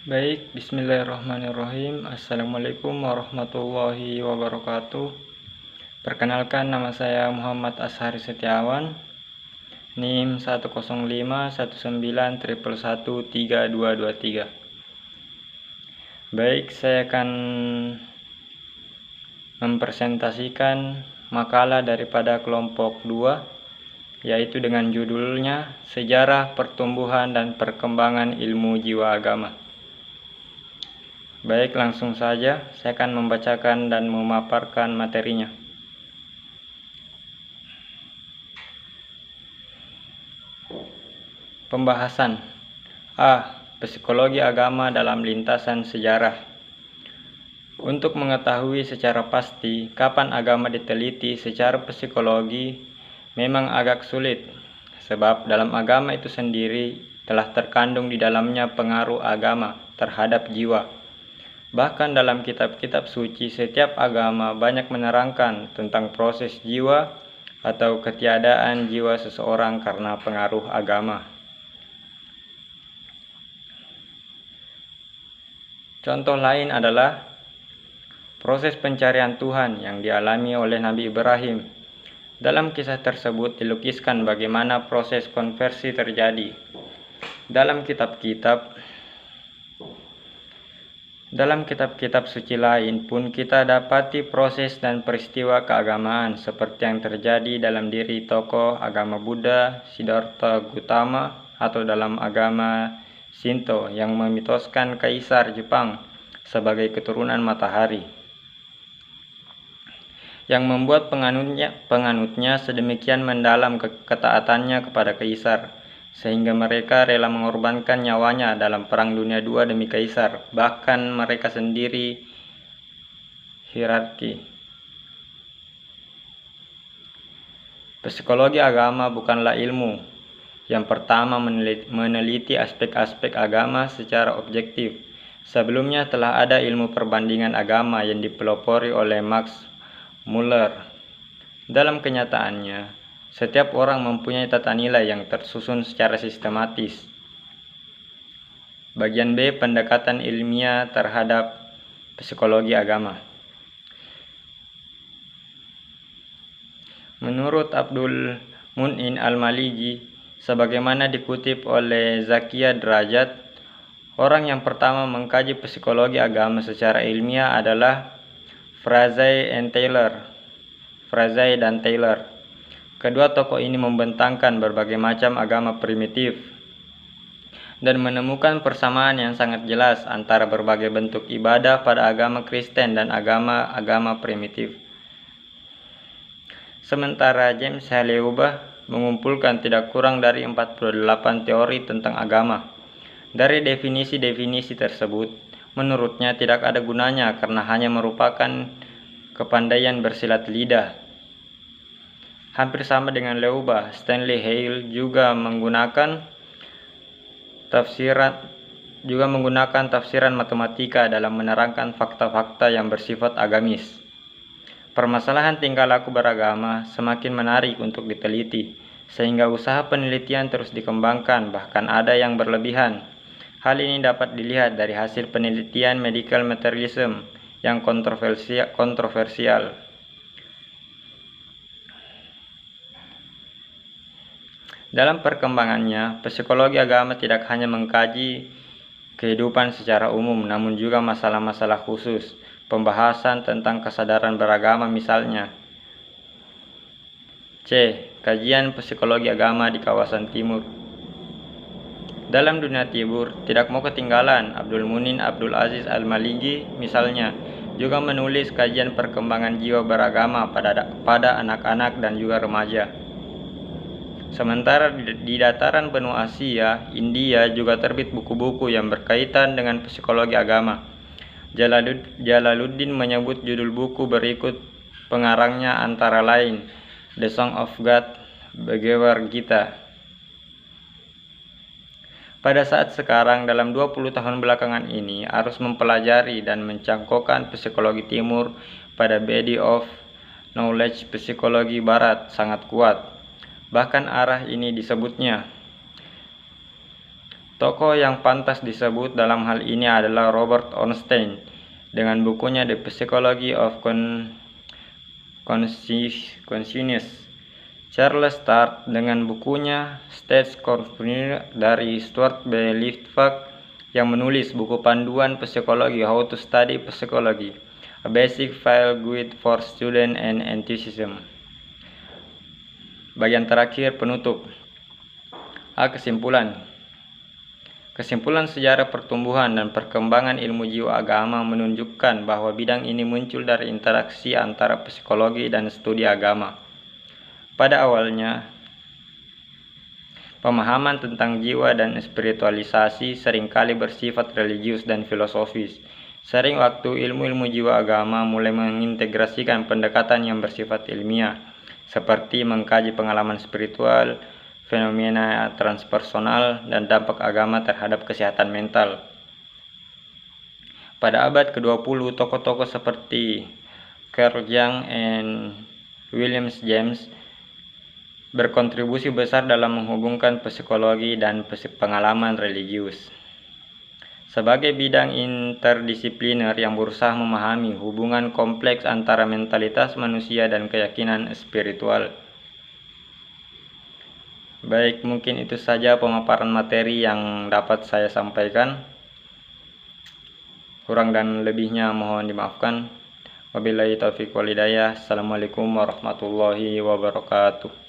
Baik, bismillahirrahmanirrahim. Assalamualaikum warahmatullahi wabarakatuh. Perkenalkan, nama saya Muhammad Ashari Setiawan, NIM 10519113223. Baik, saya akan mempresentasikan makalah daripada kelompok 2, yaitu dengan judulnya Sejarah Pertumbuhan dan Perkembangan Ilmu Jiwa Agama. Baik, langsung saja saya akan membacakan dan memaparkan materinya. Pembahasan A. Psikologi agama dalam lintasan sejarah. Untuk mengetahui secara pasti kapan agama diteliti secara psikologi memang agak sulit, sebab dalam agama itu sendiri telah terkandung di dalamnya pengaruh agama terhadap jiwa. Bahkan dalam kitab-kitab suci, setiap agama banyak menerangkan tentang proses jiwa atau ketiadaan jiwa seseorang karena pengaruh agama. Contoh lain adalah proses pencarian Tuhan yang dialami oleh Nabi Ibrahim. Dalam kisah tersebut dilukiskan bagaimana proses konversi terjadi. Dalam kitab-kitab suci lain pun kita dapati proses dan peristiwa keagamaan seperti yang terjadi dalam diri tokoh agama Buddha, Siddhartha Gautama, atau dalam agama Shinto yang memitoskan kaisar Jepang sebagai keturunan matahari, yang membuat penganutnya sedemikian mendalam ketaatannya kepada kaisar sehingga mereka rela mengorbankan nyawanya dalam Perang Dunia II demi kaisar, bahkan mereka sendiri hierarki. Psikologi agama bukanlah ilmu yang pertama meneliti aspek-aspek agama secara objektif. Sebelumnya telah ada ilmu perbandingan agama yang dipelopori oleh Max Muller. Dalam kenyataannya, setiap orang mempunyai tata nilai yang tersusun secara sistematis. Bagian B, pendekatan ilmiah terhadap psikologi agama. Menurut Abdul Mun'in Al-Maliki, sebagaimana dikutip oleh Zakia Derajat, orang yang pertama mengkaji psikologi agama secara ilmiah adalah Frazee dan Taylor. Kedua tokoh ini membentangkan berbagai macam agama primitif dan menemukan persamaan yang sangat jelas antara berbagai bentuk ibadah pada agama Kristen dan agama-agama primitif. Sementara James Halleubach mengumpulkan tidak kurang dari 48 teori tentang agama. Dari definisi-definisi tersebut, menurutnya tidak ada gunanya karena hanya merupakan kepandaian bersilat lidah. Hampir sama dengan Leuba, Stanley Hale juga menggunakan tafsiran matematika dalam menerangkan fakta-fakta yang bersifat agamis. Permasalahan tingkah laku beragama semakin menarik untuk diteliti, sehingga usaha penelitian terus dikembangkan, bahkan ada yang berlebihan. Hal ini dapat dilihat dari hasil penelitian medical materialism yang kontroversial. Dalam perkembangannya, psikologi agama tidak hanya mengkaji kehidupan secara umum, namun juga masalah-masalah khusus. Pembahasan tentang kesadaran beragama misalnya. C. Kajian psikologi agama di kawasan timur. Dalam dunia timur, tidak mau ketinggalan, Abdul Munin Abdul Aziz Al-Maliki misalnya juga menulis kajian perkembangan jiwa beragama pada anak-anak dan juga remaja. Sementara di dataran benua Asia, India juga terbit buku-buku yang berkaitan dengan psikologi agama. Jalaluddin menyebut judul buku berikut pengarangnya antara lain The Song of God, Bhagavad Gita. Pada saat sekarang, dalam 20 tahun belakangan ini, harus mempelajari dan mencangkokkan psikologi timur pada body of knowledge psikologi barat sangat kuat. Bahkan arah ini disebutnya Tokoh yang pantas disebut dalam hal ini adalah Robert Ornstein dengan bukunya The Psychology of Consciousness, Charles Sturt dengan bukunya State Consciousness dari Stuart B. Litvak yang menulis buku panduan psikologi How to Study Psychology, a basic file guide for student and enthusiasm. Bagian terakhir penutup. Kesimpulan sejarah pertumbuhan dan perkembangan ilmu jiwa agama menunjukkan bahwa bidang ini muncul dari interaksi antara psikologi dan studi agama. Pada awalnya, pemahaman tentang jiwa dan spiritualisasi seringkali bersifat religius dan filosofis. Sering waktu ilmu-ilmu jiwa agama mulai mengintegrasikan pendekatan yang bersifat ilmiah, seperti mengkaji pengalaman spiritual, fenomena transpersonal, dan dampak agama terhadap kesehatan mental. Pada abad ke-20, tokoh-tokoh seperti Carl Jung dan William James berkontribusi besar dalam menghubungkan psikologi dan pengalaman religius. Sebagai bidang interdisipliner yang berusaha memahami hubungan kompleks antara mentalitas manusia dan keyakinan spiritual. Baik, mungkin itu saja pemaparan materi yang dapat saya sampaikan. Kurang dan lebihnya mohon dimaafkan. Wabillahi taufiq wal hidayah. Assalamualaikum warahmatullahi wabarakatuh.